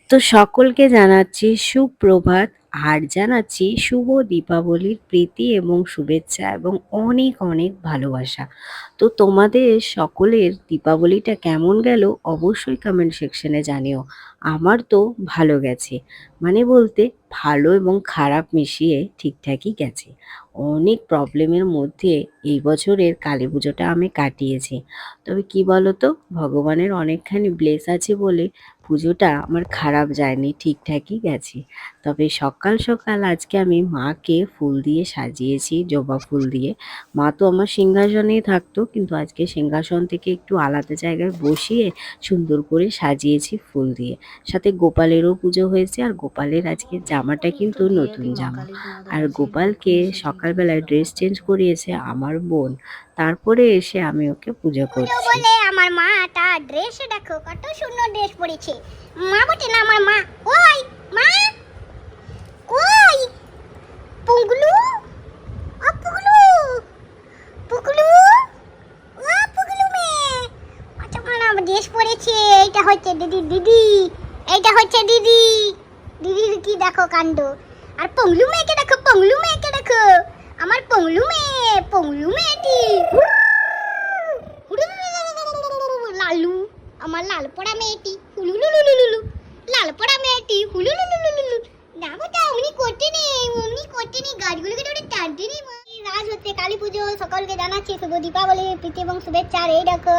তো সকলকে জানাচ্ছি সুপ্রভাত আর জানাচ্ছি শুভ দীপাবলির প্রীতি এবং শুভেচ্ছা এবং অনেক অনেক ভালোবাসা। তো তোমাদের সকলের দীপাবলিটা কেমন গেল অবশ্যই কমেন্ট সেকশনে জানিও। আমার তো ভালো গেছে, মানে বলতে ভালো এবং খারাপ মিশিয়ে ঠিকঠাকই গেছে। অনেক প্রবলেমের মধ্যে এই বছরের কালী পুজোটা আমি কাটিয়েছি। তবে কি বলো তো, ভগবানের অনেকখানি ব্লেস আছে বলে পুজোটা আমার খারাপ যায়নি, ঠিকঠাকই গেছে। তবে সকাল সকাল আজকে আমি মাকে ফুল দিয়ে সাজিয়েছি, জবা ফুল দিয়ে। মা তো আমার সিংহাসনেই থাকতো, কিন্তু আজকে সিংহাসন থেকে একটু আলাদা জায়গায় বসিয়ে সুন্দর করে সাজিয়েছি ফুল দিয়ে। সাথে গোপালেরও পুজো হয়েছে, আর গোপালের আজকে জামাটা কিন্তু নতুন জামা। আর গোপালকে সকালবেলায় ড্রেস চেঞ্জ করিয়েছে আমার বোন। তারপরে এসে আমি ওকে পুজো করছি। বলে আমার মা তার ড্রেসে দেখো কত সুন্দর ড্রেস পরেছে। মা বটে না আমার মা। ওই মা, ওই পুগলু, ও পুগলু, পুগলু, ও পুগলু মেয়ে। আচ্ছা মা আমার ড্রেস পরেছে। এইটা হচ্ছে দিদি, এইটা হচ্ছে দিদি। দিদির কি দেখো কাণ্ড। আর পংলু মেয়েকে দেখো, পংলু মেয়েকে দেখো। আমার পংলু মেয়েটি। লালু, আমার লাল পড়া মেয়েটি হুলুলুলুলুলু, লাল পড়া মেয়েটি হুলুলুলুলুলু। না গোটা অমনি করতে নেই গাছগুলোকে ধরে টানতে নেই। রাজ হচ্ছে কালী পুজো। সকলকে জানাচ্ছি শুভ দীপাবলি প্রীতি এবং শুভেচ্ছা। আর এই দেখো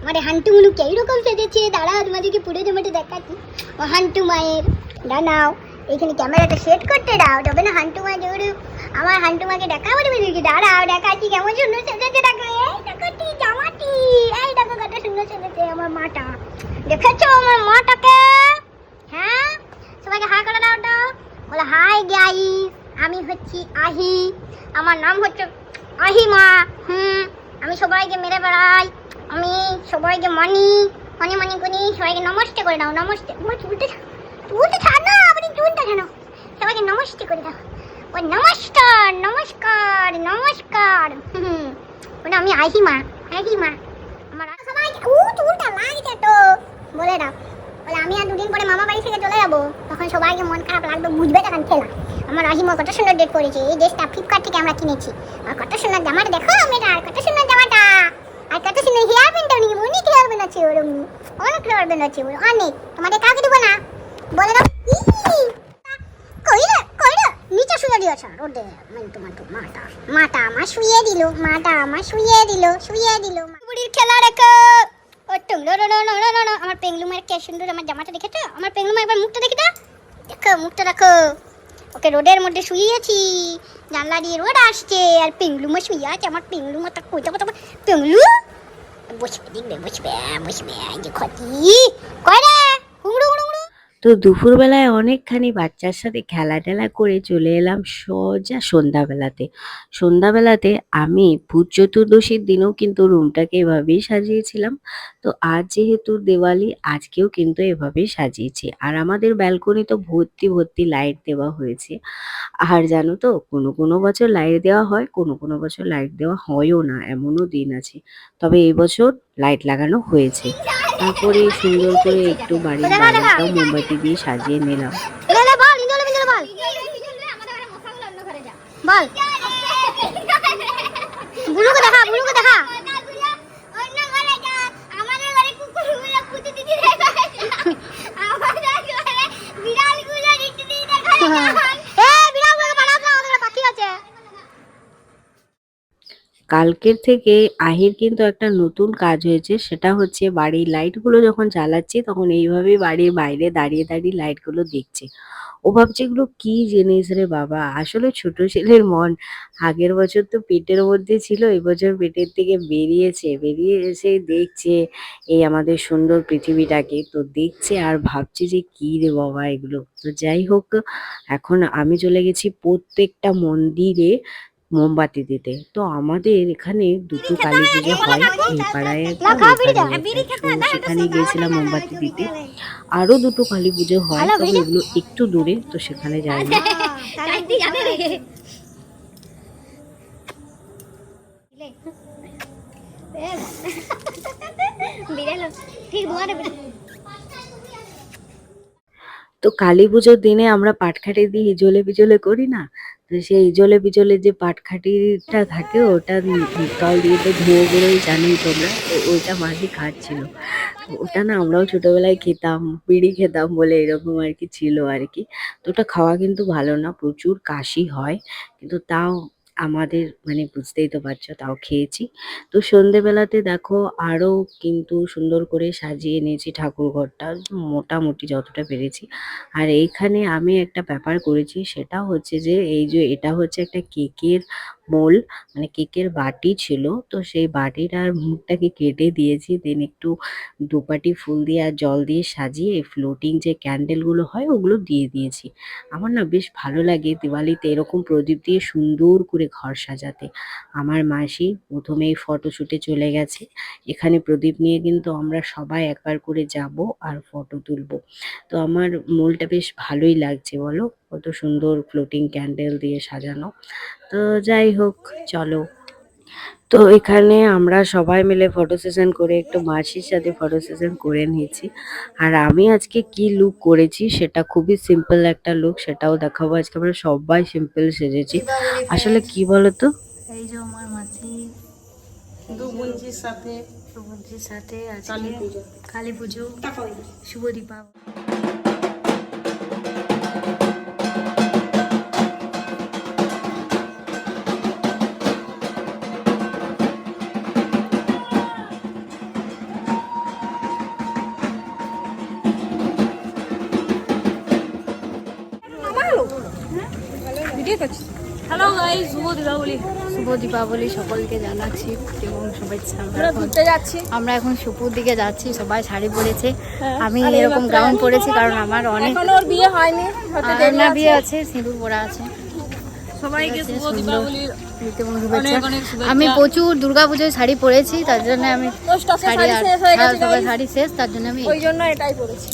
আমাদের হান্টু মুলুকে এইরকম সেজেছে। দাঁড়া তোমাদেরকে পুরো জমাতে দেখাচ্ছি। ও হান্টু মায়ের দাঁড়াও, এইখানে ক্যামেরাটা সেট করতে দাও, তবে না হান্টু মা জোরে আমার হান্টু মাকে দেখাবো। তুমি দাঁড়াও, দেখাচ্ছি কেমন সুন্দর সেজেছে। দেখো এই দেখো জামাটি, এই দেখো কত সুন্দর সেজেছে আমার মাটা। দেখেছো আমার মাটাকে? হ্যাঁ, সবাইকে হাই করে দাও তো। বলে হাই গাইস, আমি হচ্ছি আহি। আমার নাম হচ্ছে আহিমা। আমি সবাইকে মেরে বেড়াই, আমি সবাইকে মানি করি। সবাইকে নমস্তে করে দাও। নমস্তে তুলতে ছাড় না, আপনি তুলতে কেন? সবাইকে নমস্তে করে দাও। ওই নমস্কার নমস্কার নমস্কার। বলে আমি আহিমা। আমার সবাইকে চুলটা লাগছে তো বলে দাও। বলে আমি আর দুদিন পরে মামা বাড়ি থেকে চলে যাবো, তখন সবাইকে মন খারাপ লাগবে, বুঝবে তখন খেলা। আমার আহিমা কত সুন্দর ডেট করেছে। এই ড্রেসটা ফ্লিপকার্ট থেকে আমরা কিনেছি। আর কত সুন্দর জামাটা দেখো মেয়েটার, কত সুন্দর জামাটা। আর কত সুন্দর হেয়ার ব্যান্ডটা নিয়ে অনেক হেয়ার ব্যান্ড আছে ওর, অনেক হেয়ার ব্যান্ড আছে ওর, অনেক। তোমাদের কাকে দেবো না বলে দাও। কইরে নিচে শুয়ে দিয়েছ রোদে। মাটা আমার শুয়ে দিল। বুড়ির খেলা রেখো। ও আমার পেংলু মায়ের কে সুন্দর আমার জামাটা দেখেছো? আমার পেংলু মা একবার মুখটা দেখে দাও। দেখো মুখটা দেখো। ওকে রোদের মধ্যে শুইয়েছি, জানলা দিয়ে রোদ আসছে আর পেংলু মা শুয়ে আছে। আমার পেংলু মা তা কইতে কথা পেংলু বসবে, দেখবে বসবে এই যে ক্ষতি কয়রে হুংড়ু। তো দুপুরবেলায় অনেকখানি বাচ্চার সাথে খেলা টেলা করে চলে এলাম সোজা সন্ধ্যাবেলাতে আমি ভূত চতুর্দশীর দিনেও কিন্তু রুমটাকে এভাবেই সাজিয়েছিলাম। তো আজ যেহেতু দিওয়ালি, আজকেও কিন্তু এভাবেই সাজিয়েছি। আর আমাদের ব্যালকনি তো ভর্তি লাইট দেওয়া হয়েছে। আর জানো তো, কোনো বছর লাইট দেওয়া হয়, কোনো বছর লাইট দেওয়া হয়ও না, এমনও দিন আছে। তবে এই বছর লাইট লাগানো হয়েছে। তারপরে সুন্দর করে একটু বাড়ির বাইরেটাও মোমবাতি দিয়ে সাজিয়ে নিলাম। বল বুলুকে দেখা কালকের থেকে আহির কিন্তু একটা নতুন কাজ হয়েছে, সেটা হচ্ছে বাড়ির লাইটগুলো যখন জ্বালাচ্ছি তখন এইভাবে বাড়ির বাইরে দাঁড়িয়ে লাইটগুলো দেখছে। ও ভাবছে এগুলো কি জিনিস রে বাবা। আসলে ছোট ছেলের মন। আগের বছর তো পেটের মধ্যে ছিল, এবছর পেটের থেকে বেরিয়ে এসে দেখছে এই আমাদের সুন্দর পৃথিবীটাকে। তো দেখছে আর ভাবছে যে কি রে বাবা এগুলো। তো যাই হোক, এখন আমি চলে গেছি প্রত্যেকটা মন্দিরে মোমবাতি দিতে। তো আমাদের এখানে দুটো কালী পুজো হয়, এই পাড়ায় একটা ওই পাড়ায় একটা। তো সেখানে গিয়েছিলাম মোমবাতি দিতে। আরো দুটো কালী পুজো হয়, তবে এগুলো একটু দূরে, তো সেখানে যাইনি। তো কালী পুজোর দিনে আমরা পাটখাটি দিয়ে ইজলে বিজলে করি না, তো সেই ইজলে বিজলে যে পাটখাটিটা থাকে ওটা তল দিয়ে তো ধুয়ো বেরোয় জানোই তোমরা, তো ওইটা মাঝি খাচ্ছিল। তো ওটা না আমরাও ছোটবেলায় খেতাম, বিড়ি খেতাম বলে এরকম আর কি ছিল আর কি। তো ওটা খাওয়া কিন্তু ভালো না, প্রচুর কাশি হয়, কিন্তু তাও আমাদের মানে বুঝতেই তো পারছো, তাও খেয়েছি। তো সন্ধেবেলাতে দেখো আরো কিন্তু সুন্দর করে সাজিয়ে নিয়েছি ঠাকুর ঘরটা, মোটামুটি যতটা পেরেছি। আর এইখানে আমি একটা ব্যাপার করেছি, সেটা হচ্ছে যে এই যে এটা হচ্ছে একটা কেকের মোল, মানে কেকের বাটি ছিল, তো সেই বাটিটার মুখটাকে কেটে দিয়েছি, দেন একটু দুপাটি ফুল দিয়ে আর জল দিয়ে সাজিয়ে ফ্লোটিং যে ক্যান্ডেল গুলো হয় ওগুলো দিয়ে দিয়েছি। আমার না বেশ ভালো লাগে দিওয়ালিতে এরকম প্রদীপ দিয়ে সুন্দর করে ঘর সাজাতে। আমার মাসি প্রথমেই ফটোশুটে চলে গেছে, এখানে প্রদীপ নিয়ে কিন্তু আমরা সবাই একবার করে যাব আর ফটো তুলবো। তো আমার মলটা বেশ ভালোই লাগছে বলো, কত সুন্দর ফ্লোটিং ক্যান্ডেল দিয়ে সাজানো। তো যাই হোক, চলো। তো এখানে আমরা সবাই মিলে ফটো সেশন করে একটু মাসির সাথে ফটো সেশন করে নিয়েছি। আর আমি আজকে কি লুক করেছি সেটা খুবই সিম্পল একটা লুক, সেটাও দেখাবো। আজকে আমরা সবাই সিম্পল সেজেছি। আসলে কি বলতো, এই যে আমার মাসি দু বোনজির সাথে সুবুদ্ধির সাথে কালী আজকে পুজো। কালী পুজো, শুভ দীপাবলি। হ্যালো গাইস, শুভ দীপাবলি সকলকে জানাচ্ছি এবং শুভেচ্ছা। আমরা এখন সুপুর দিকে যাচ্ছি, সবাই শাড়ি পরেছে, আমি এরকম গাউন পরেছি কারণ আমার অনেক বিয়ে হয়নি, আর না বিয়ে আছে, সিঁদুর পরা আছে। সবাইকে শুভ দীপাবলির এবং শুভেচ্ছা। অনেক শুভেচ্ছা। আমি প্রচুর দুর্গাপুজোয় শাড়ি পরেছি, তার জন্য আমি শাড়ি সবাই শাড়ি শেষ, তার জন্য আমি ওই জন্য এটাই করেছি।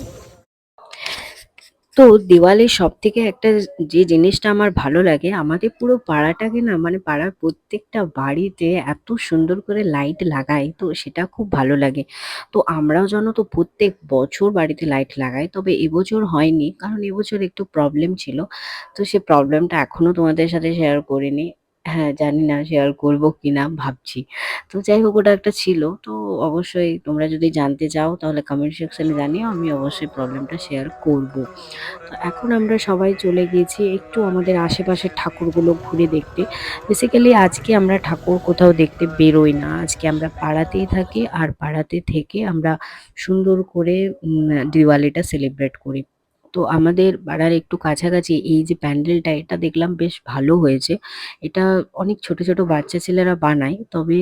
তো দিওয়ালির সব থেকে একটা যে জিনিসটা আমার ভালো লাগে, আমাদের পুরো পাড়াটাকে না, মানে পাড়ার প্রত্যেকটা বাড়িতে এত সুন্দর করে লাইট লাগায়, তো সেটা খুব ভালো লাগে। তো আমরাও জানো তো প্রত্যেক বছর বাড়িতে লাইট লাগাই, তবে এবছর হয়নি কারণ এবছর একটু প্রবলেম ছিল। তো সে প্রবলেমটা এখনো তোমাদের সাথে শেয়ার করিনি। হ্যাঁ, জানি না শেয়ার করবো কিনা ভাবছি। তো যাই হোক, ওটা একটা ছিল। তো অবশ্যই তোমরা যদি জানতে চাও তাহলে কমেন্ট সেকশনে জানিও, আমি অবশ্যই প্রবলেমটা শেয়ার করব। তো এখন আমরা সবাই চলে গিয়েছি একটু আমাদের আশেপাশের ঠাকুরগুলো ঘুরে দেখতে। বেসিক্যালি আজকে আমরা ঠাকুর কোথাও দেখতে বেরোই না, আজকে আমরা পাড়াতেই থাকি, আর পাড়াতে থেকে আমরা সুন্দর করে দিওয়ালিটা সেলিব্রেট করি। তো আমাদের পাড়ার একটু কাছাকাছি এই যে প্যান্ডেলটা, এটা দেখলাম বেশ ভালো হয়েছে। এটা অনেক ছোট ছোট বাচ্চা ছেলেরা বানায়, তবে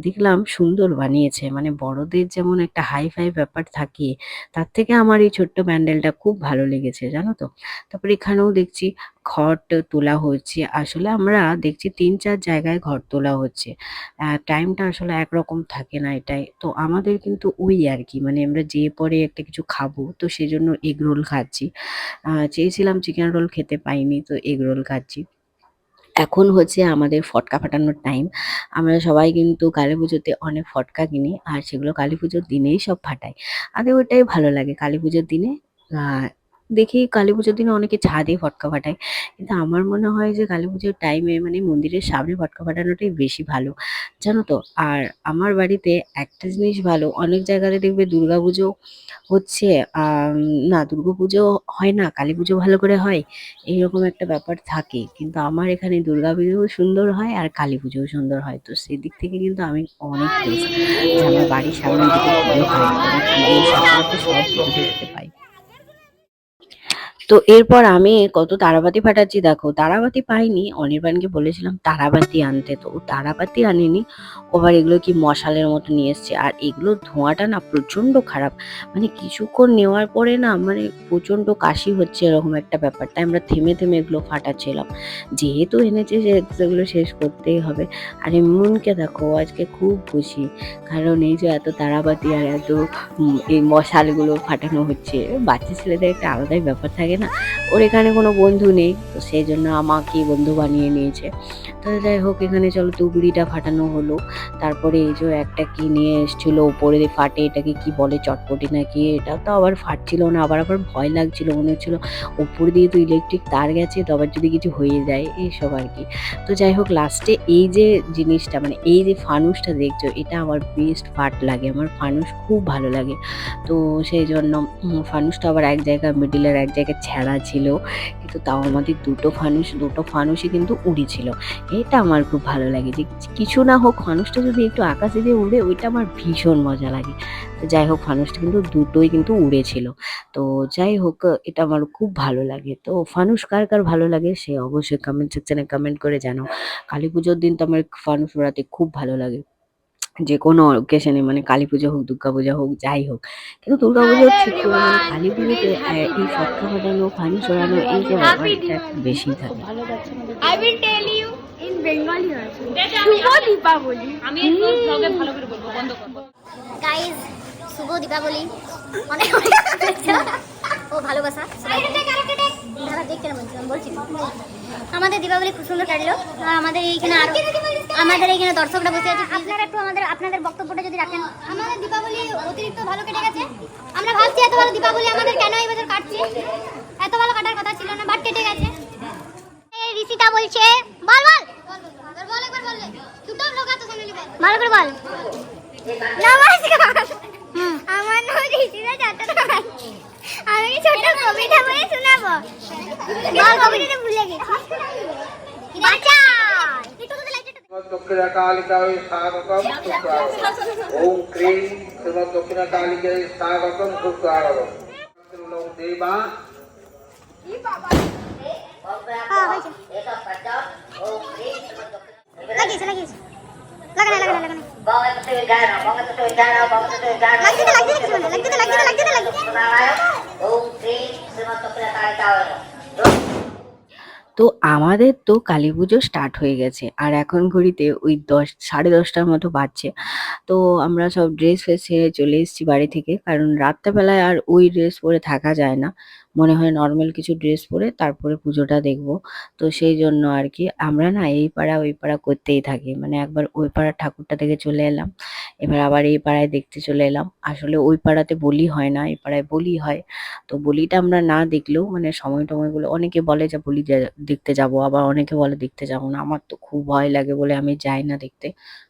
দেখলাম সুন্দর বানিয়েছে, মানে বড়দের যেমন একটা হাই ফাই ব্যাপার থাকে, তার থেকে আমার এই ছোট্ট প্যান্ডেলটা খুব ভালো লেগেছে জানো তো। তারপরে এখানেও দেখছি ঘট তোলা হচ্ছে, আসলে আমরা দেখছি ৩-৪ জায়গায় ঘট তোলা হচ্ছে। টাইমটা আসলে একরকম থাকে না, এটাই তো আমাদের কিন্তু ওই আর কি, মানে আমরা যেয়ে পরে একটা কিছু খাবো, তো সেজন্য এগ রোল খাচ্ছি। চেয়েছিলাম চিকেন রোল, খেতে পাইনি, তো এগ রোল খাচ্ছি। এখন হচ্ছে আমাদের ফটকা ফাটানোর টাইম। আমরা সবাই কিন্তু কালী পুজোতে অনেক ফটকা কিনি, আর সেগুলো কালী পুজোর দিনেই সব ফাটাই। আরে ওইটাই ভালো লাগে কালী পুজোর দিনে। দেখি কালী পুজোর দিনে অনেকে ছাদে ফটকা ফাটায়, কিন্তু আমার মনে হয় যে কালী পুজোর টাইমে মানে মন্দিরের সামনে ফটকা ফাটানোটাই বেশি ভালো, জানো তো। আর আমার বাড়িতে একটা জিনিস ভালো, অনেক জায়গাতে দেখবে দুর্গাপুজো হচ্ছে, না দুর্গাপুজো হয় না, কালী পুজো ভালো করে হয়, এইরকম একটা ব্যাপার থাকে। কিন্তু আমার এখানে দুর্গাপুজোও সুন্দর হয় আর কালী পুজোও সুন্দর হয়, তো সেদিক থেকে কিন্তু আমি অনেক খুশি যে আমার বাড়ির সামনের দিকে পুজো হয়, আমি পুজোর সাথে সাথে সব পুজো দেখতে পাই। তো এরপর আমি কত তারাবাতি ফাটাচ্ছি দেখো, তারাবাতি পাইনি, অনির্বাণকে বলেছিলাম তারাবাতি আনতে, তো ও তারাবাতি আনেনি, আবার এগুলো কি মশালের মতো নিয়ে এসছে, আর এগুলো ধোঁয়াটা না প্রচন্ড খারাপ, মানে কিছুক্ষণ নেওয়ার পরে না মানে প্রচন্ড কাশি হচ্ছে, এরকম একটা ব্যাপার, তাই আমরা থেমে থেমে এগুলো ফাটাচ্ছিলাম, যেহেতু এনেছে সেগুলো শেষ করতেই হবে। আর এমনকে দেখো আজকে খুব খুশি, কারণ এই যে এত তারাবাতি আর এত এই মশালগুলো ফাটানো হচ্ছে, বাচ্চা ছেলেদের একটা আলাদাই ব্যাপার থাকে না, ওর এখানে কোনো বন্ধু নেই, তো সেই জন্য আমাকেই বন্ধু বানিয়ে নিয়েছে। তো যাই হোক, এখানে চলো তুবড়িটা ফাটানো হলো। তারপরে এই যে একটা কি নিয়ে এসেছিলো ওপরে দিয়ে ফাটে, এটাকে কি বলে চটপটি নাকি, এটা তো আবার ফাটছিল না, আবার ভয় লাগছিল, মনে হচ্ছিল উপর দিয়ে তো ইলেকট্রিক তার গেছে, তো আবার যদি কিছু হয়ে যায় এইসব আর কি। তো যাই হোক, লাস্টে এই যে জিনিসটা মানে এই যে ফানুসটা দেখছো, এটা আমার বেস্ট পার্ট লাগে, আমার ফানুস খুব ভালো লাগে। তো সেই জন্য ফানুসটা আবার এক জায়গায় মিডিলের এক জায়গায় ছেঁড়া ছিল, কিন্তু তাও আমাদের দুটো ফানুসই কিন্তু উড়েছিল। এটা আমার খুব ভালো লাগে যে কিছু না হোক ফানুসটা যদি একটু আকাশে দিয়ে উড়ে, ওইটা আমার ভীষণ মজা লাগে। তো যাই হোক, ফানুসটা কিন্তু দুটোই কিন্তু উড়েছিল। তো যাই হোক, এটা আমার খুব ভালো লাগে। তো ফানুস কার কার ভালো লাগে সে অবশ্যই কমেন্ট সেকশনে কমেন্ট করে জানাও। কালী পুজোর দিন তো আমার ফানুস উড়াতে খুব ভালো লাগে, যে কোনো অকেশনে, মানে কালী পুজো হোক, দুর্গা পুজো হোক, যাই হোক। কিন্তু দুর্গা পুজোর থেকে মানে কালী পুজোতে এই ফটকা ফাটানো, ফানুস ওড়ানো, এই যে ব্যাপারটা একটু বেশি থাকে। I will tell you in Bengali also. শুভ দীপাবলি। আমি ব্লগে ভালো করে বলবো, বন্ধ করব। গাইজ, শুভ দীপাবলি। অনেক অনেক শুভেচ্ছা ও ভালোবাসা। দাদা দেখতে না বলছি আমাদের দীপাবলি খুব সুন্দর কাটলো। আর আমাদের এইখানে দর্শকরা বসে আছে, আপনারা একটু আপনাদের বক্তব্যটা যদি রাখেন। আমাদের দীপাবলি অতিরিক্ত ভালো কেটে গেছে। আমরা ভাবছি এত ভালো দীপাবলি আমাদের কেন এই বছর কাটছে, এত ভালো কাটার কথা ছিল না, বাট কেটে গেছে। ঋষিতা বলছে বল একবার বললে দুটো লোক আছে সোনালি ভাই, ভালো করে বল। নমস্কার, আমার নাম ঋষিতা চট্টোপাধ্যায়। আমি ছোট কবিতা বলে শোনাবো। বল, কবিতাটা ভুলে গেছি। বাঁচা দক্ষিণকালিকায় স্বাগতম সুস্বাগতম। ওম ক্রিম শ্রীমৎ দক্ষিণকালিকায় স্বাগতম সুস্বাগতম। দেবা লাগিয়েছে লাগানা তো আমাদের তো কালী পুজো স্টার্ট হয়ে গেছে, আর এখন ঘড়িতে ওই 10 সাড়ে 10টার মতো বাজছে। তো আমরা সব ড্রেস ফ্রেস ছেড়ে চলে এসেছি বাড়ি থেকে, কারণ রাত্রেবেলায় আর ওই ড্রেস পরে থাকা যায় না, মনে হয় নর্মাল কিছু ড্রেস পরে তারপরে পুজোটা দেখবো। তো সেই জন্য আর কি আমরা না এই পাড়া ওই পাড়া করতেই থাকি, মানে একবার ওই পাড়ার ঠাকুরটা দেখে চলে এলাম, এবার আবার এই পাড়ায় দেখতে চলে এলাম। আসলে ওই পাড়াতে বলি হয় না, এই পাড়ায় বলি হয়। তো বলিটা আমরা না দেখলেও মানে সময় টময়গুলো, অনেকে বলে যে বলি দেখতে যাব, আবার অনেকে বলে দেখতে যাব না। আমার তো খুব ভয় লাগে বলে আমি যাই না দেখতে,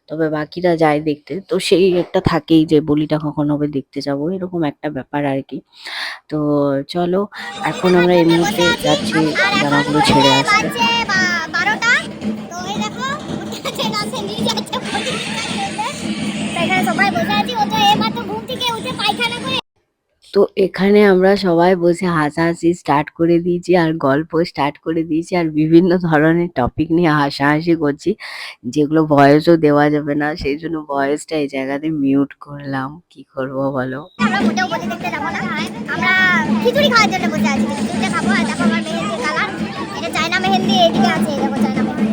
তবে বাকিরা যায় দেখতে। তো সেই একটা থাকেই যে বলিটা কখন হবে, দেখতে যাব, এরকম একটা ব্যাপার আর কি। তো চলো, এখন আমরা এই মুহূর্তে যাচ্ছি জামাগুলো ছেড়ে আসতে। 12টা। তো এই দেখো নিয়ে যাচ্ছে। এখানে সবাই বসে আছি, ও তো এইমাত্র ঘুম থেকে উঠে পায়খানা করে। তো এখানে আমরা সবাই বসে হাসাহাসি স্টার্ট করে দিয়েছি, আর গল্প স্টার্ট করে দিয়েছি, আর বিভিন্ন ধরনের টপিক নিয়ে হাসাহাসি করছি, যেগুলো ভয়েসও দেওয়া যাবে না, সেই জন্য ভয়েসটা এই জায়গাতে মিউট করলাম। কি করবো বলো। আমরা মোটেও বলি দেখতে যাবো না, আমরা খিচুড়ি খাওয়ার জন্য বসে আছি। খিচুড়িটা খাবো। আর দেখো আমার মেহেন্দির কালার, এটা চায়না মেহেন্দি, এদিকে আছে এই দেখো চায়না মেহেন্দি।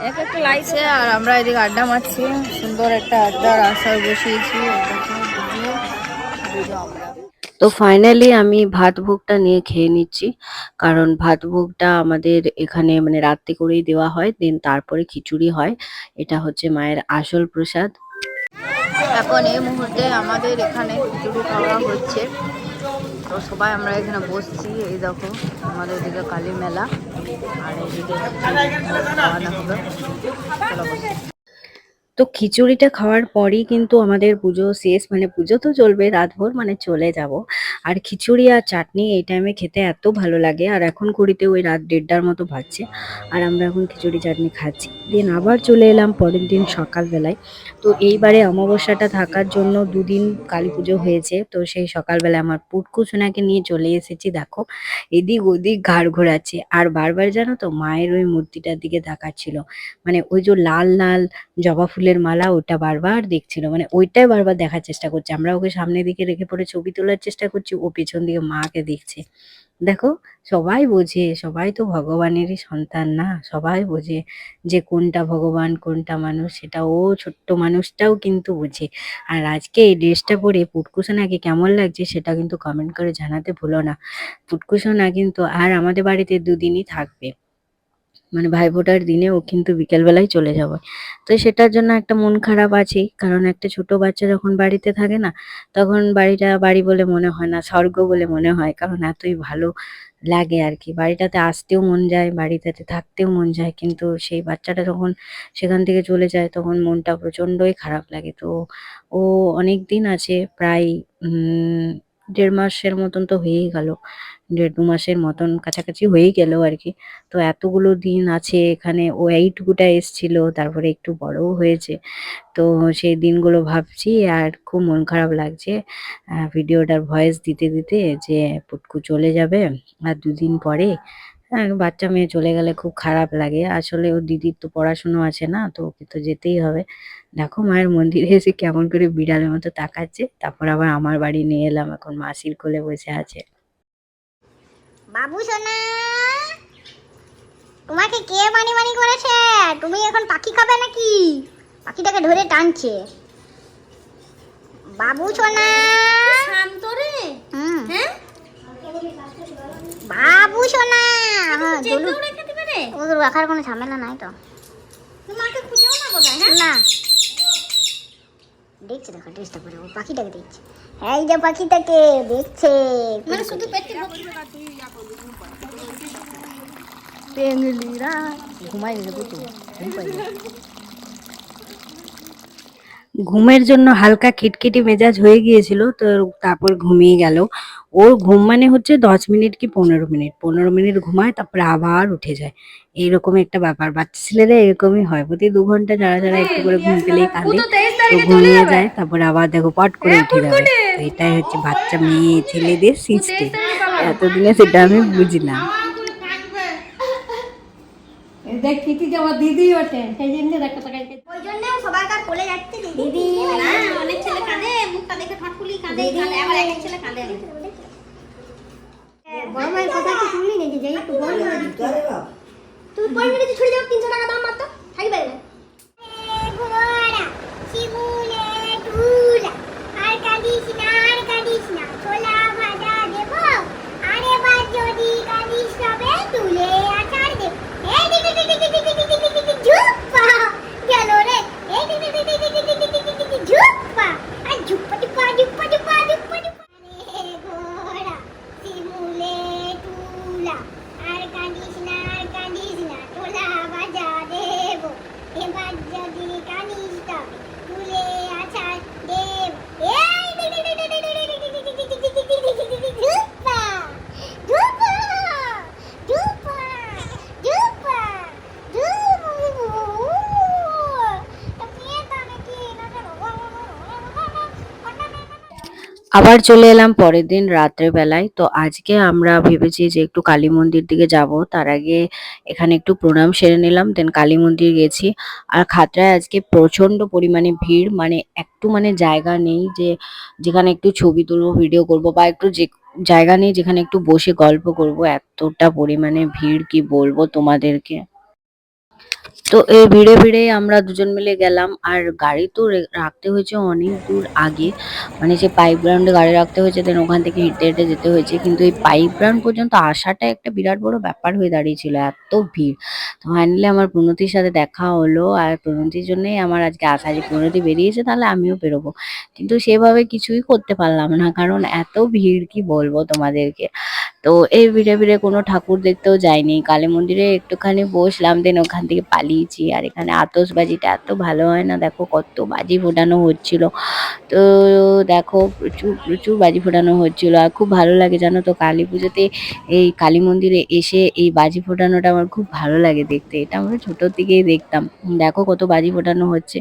এক একটা লাইছে, আর আমরা এদিকে আড্ডা মারছি। সুন্দর একটা আড্ডার আশায় বসিয়েছি। তো ফাইনালি আমি ভাত ভোগটা নিয়ে খেয়ে নিচ্ছি, কারণ ভাত ভোগটা আমাদের এখানে মানে রাত্রে করেই দেওয়া হয়, দেন তারপরে খিচুড়ি হয়। এটা হচ্ছে মায়ের আসল প্রসাদ। এখন এই মুহূর্তে আমাদের এখানে খিচুড়ি খাওয়া হচ্ছে। তো সবাই আমরা এখানে বসছি। এই দেখো আমাদের এদিকে কালী মেলা, আর এইদিকে খাওয়ানো হবে। চলো বসি। তো খিচুড়িটা খাওয়ার পরেই কিন্তু আমাদের পুজো শেষ, মানে পুজো তো চলবে রাতভর, মানে চলে যাব। আর খিচুড়ি আর চাটনি এই টাইমে খেতে এত ভালো লাগে। আর এখন ঘড়িতে ওই রাত 1:30টার মতো বাজছে, আর আমরা এখন খিচুড়ি চাটনি খাচ্ছি। দেন আবার চলে এলাম পরের দিন সকালবেলায়। তো এইবারে অমাবস্যাটা থাকার জন্য 2 দিন কালী পুজো হয়েছে, তো সেই সকালবেলায় আমার পুটকু সোনাকে নিয়ে চলে এসেছি। দেখো এদিক ওদিক ঘাড় ঘোরাচ্ছে, আর বারবার জানো তো মায়ের ওই মূর্তিটার দিকে তাকাচ্ছিল, মানে ওই যে লাল লাল জবা ফুলের মালা ওটা বারবার দেখছিল, মানে ওইটাই বারবার দেখার চেষ্টা করছে। আমরা ওকে সামনের দিকে রেখে পরে ছবি তোলার চেষ্টা করছি, ও পেছন দিকে মাকে দেখছে। দেখো সবাই বোঝে, সবাই তো ভগবানেরই সন্তান না, সবাই বোঝে যে কোনটা ভগবান কোনটা মানুষ, সেটা ও ছোট্ট মানুষটাও কিন্তু বোঝে। আর আজকে এই ড্রেসটা পরে পুটকুসোনাকে কেমন লাগছে সেটা কিন্তু কমেন্ট করে জানাতে ভুলো না। পুটকুসোনা কিন্তু আর আমাদের বাড়িতে 2 দিনই থাকবে, মানে ভাইফোঁটার দিনে ও কিন্তু বিকেলবেলায় চলে যাবে। তো সেটার জন্য একটা মন খারাপ আছেই, কারণ একটা ছোট বাচ্চা যখন বাড়িতে থাকে না, তখন বাড়িটা বাড়ি বলে মনে হয় না, স্বর্গ বলে মনে হয়, কারণ এতই ভালো লাগে আর কি। বাড়িটাতে আসতেও মন যায়, বাড়িটাতে থাকতেও মন যায়, কিন্তু সেই বাচ্চাটা যখন সেখান থেকে চলে যায় তখন মনটা প্রচণ্ডই খারাপ লাগে। তো ও অনেক দিন আছে, প্রায় 1.5 মাসের মতন তো হয়েই গেল, 1.5-2 মাসের মতন কাছাকাছি হয়েই গেল আর কি। তো এতগুলো দিন আছে এখানে, ও এইটুকুটা এসছিল, তারপরে একটু বড়ও হয়েছে। তো সেই দিনগুলো ভাবছি আর খুব মন খারাপ লাগছে ভিডিওটার ভয়েস দিতে দিতে, যে পুটকু চলে যাবে আর 2 দিন পরে। বাচ্চা মেয়ে চলে গেলে খুব খারাপ লাগে আসলে। ওর দিদির তো পড়াশুনো আছে না, তো ওকে তো যেতেই হবে। দেখো মায়ের মন্দিরে এসে কেমন করে বিড়ালের মতো তাকাচ্ছে, তারপর আবার আমার বাড়ি নিয়ে এলাম, এখন মাসির কোলে বসে আছে। বাবু সোনা, তোমাকে কে বানি বানি করেছে? তুমি এখন পাখি খাবে নাকি? পাখিটাকে ধরে টানছে। বাবু সোনা, শান্ত রে। হুম, হ্যাঁ বাবু সোনা। হ্যাঁ, চেকেও চলুন। রেখে দিবে রে। ওদের রাখার কোনো ঝামেলা নাই তো। তোমাকে খুঁজেও না বোধহয়। হ্যাঁ না, দেখছে, দেখো ড্রেসটা পরে ও পাখিটাকে দেখছে। এই যে পাখিটাকে দেখছে। মানে শুধু পেটে পেঙ্গলিরা ঘুমাই গেছে পুটু, ঘুম পাই না। ঘুমের জন্য হালকা খিটখিটি মেজাজ হয়ে গিয়েছিল, তো তারপর ঘুমিয়ে গেল। ওর ঘুম মানে হচ্ছে 10 মিনিট কি 15 মিনিট, 15 মিনিট ঘুমায় তারপরে আবার উঠে যায়। এইরকম একটা ব্যাপার, বাচ্চা ছেলেরা এরকমই হয়, প্রতি 2 ঘন্টা যারা যারা একটু করে ঘুম পেলেই কাঁদে, তো ঘুমিয়ে যায়, তারপরে আবার দেখো পট করে উঠে যাবে। তো এটাই হচ্ছে বাচ্চা মেয়ে ছেলেদের সিস্টেম, এতদিনে সেটা আমি বুঝলাম। দেখ কিটি যে আমার দিদি ওঠে, সেই জন্য দেখো তাকাই। ওই জন্য সবাইকার কোলে যাচ্ছে দিদি। না, অনেক ছেলে কাঁদে, মুখটা দেখে ঠটকুলি কাঁদে, কাঁদে, আবার এক ছেলে কাঁদে। বড় মায়ের কথা কি শুনলি নাকি? যাই একটু বল না। তুই 5 মিনিটে ছুটে যাও, 300 টাকা দাম মাত্র, থাকবে না। ঘোড়া শিমুলে ঢুলা, আর কাঁদিস না, আর কাঁদিস না, ছোলা ভাজা দেব, আরে বাদ যদি কাঁদিস তবে তুলে আচার দেব। এই দিক দিক দিক দিক দিক দিক দিক দিক ঝুপ্পা গেল রে। এই দিক দিক দিক দিক দিক দিক দিক দিক ঝুপ্পা, আর ঝুপ্পা ঝুপ্পা ঝুপ্পা ঝুপ্পা ঝুপ্পা ঝুপ্পা। আরে ঘোড়া শিমুলে ঢুলা, আর কাঁদিস না, আর কাঁদিস না, ছোলা ভাজা দেব, এবার যদি কাঁদিস তবে তুলে আচার দেব। এই দিক দিক দিক দিক দিক দিক দিক দিক দিক দিক দিক দিক দিক দিক দিক ঝুপ্পা ঝুপ্পা ঝুপ্পা ঝুপ্পা ঝুপ্পা। আবার চলে এলাম পরের দিন রাত্রের বেলায়। তো আজকে আমরা ভেবেছি যে একটু কালী মন্দির দিকে যাব, তার আগে এখানে একটু প্রণাম সেরে নিলাম, দেন কালী মন্দির গেছি। আর খাতড়ায় আজকে প্রচন্ড পরিমাণে ভিড়, মানে একটু মানে জায়গা নেই যে যেখানে একটু ছবি তুলবো ভিডিও করব, বা একটু যে জায়গা নেই যেখানে একটু বসে গল্প করব, এতটা পরিমাণে ভিড় কি বলবো তোমাদেরকে। তো এই ভিড়ে ভিড়ে আমরা দুজন মিলে গেলাম, আর গাড়ি তো রাখতে হয়েছে অনেক দূর আগে, মানে যে পাইপ গ্রাউন্ডে গাড়ি রাখতে হয়েছে, দেন ওখান থেকে হেঁটে হেঁটে যেতে হয়েছে। কিন্তু এই পাইপ গ্রাউন্ড পর্যন্ত আসাটা একটা বিরাট বড় ব্যাপার হয়ে দাঁড়িয়েছিল, এত ভিড়। তো ফাইনালি আমার প্রণতির সাথে দেখা হলো, আর প্রণতির জন্যই আমার আজকে আসা, যে প্রণতি বেরিয়েছে তাহলে আমিও বেরোবো, কিন্তু সেভাবে কিছুই করতে পারলাম না, কারণ এত ভিড় কি বলবো তোমাদেরকে। তো এই ভিড়ে ভিড়ে কোনো ঠাকুর দেখতেও যাইনি, কালী মন্দিরে একটুখানি বসলাম, দেন ওখান থেকে পালিয়েছি। আর এখানে আতশবাজিটা এত ভালো হয় না, দেখো কত বাজি ফোটানো হচ্ছিল। তো দেখো প্রচুর প্রচুর বাজি ফোটানো হচ্ছিল, আর খুব ভালো লাগে জানো তো কালী পুজোতে এই কালী মন্দিরে এসে এই বাজি ফোটানোটা আমার খুব ভালো লাগে দেখতে। এটা আমরা ছোটোর থেকেই দেখতাম। দেখো কত বাজি ফোটানো হচ্ছে।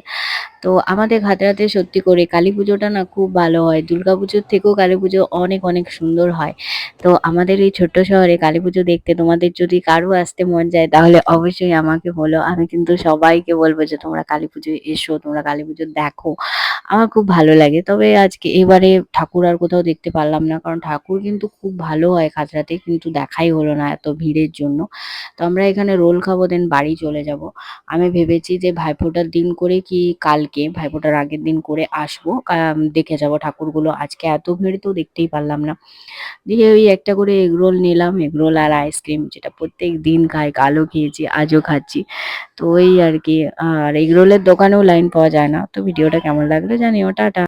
তো আমাদের ঘাটরাতে সত্যি করে কালী পুজোটা না খুব ভালো হয়, দুর্গা পুজোর থেকেও কালী পুজো অনেক অনেক সুন্দর হয়। তো আমাদের এই ছোট্ট শহরে কালী পুজো দেখতে তোমাদের যদি কারো আসতে মন যায় তাহলে অবশ্যই আমাকে বলো, আমি কিন্তু সবাইকে বলবো যে তোমরা কালী পুজোয় এসো, তোমরা কালী পুজো দেখো। আমার খুব ভালো লাগে। তবে আজকে এবারে ঠাকুর আর কোথাও দেখতে পারলাম না, কারণ ঠাকুর কিন্তু খুব ভালো হয় খাজরাতে, কিন্তু দেখাই হলো না এত ভিড়ের জন্য। তো আমরা এখানে রোল খাবো, দেন বাড়ি চলে যাব। আমি ভেবেছি যে ভাইফোঁটার দিন করে কি কালকে ভাইফোঁটার আগের দিন করে আসবো, দেখে যাব ঠাকুরগুলো। আজকে এত ভিড় তো দেখতেই পারলাম না। দিয়ে ওই একটা করে এগরোল নিলাম, এগরোল আর আইসক্রিম, যেটা প্রত্যেক দিন খাই, কালও খেয়েছি আজও খাচ্ছি। তো ওই আর কি। আর এগরোলের দোকানেও লাইন পাওয়া যায় না। তো ভিডিওটা কেমন লাগলো জানিও, টাটা।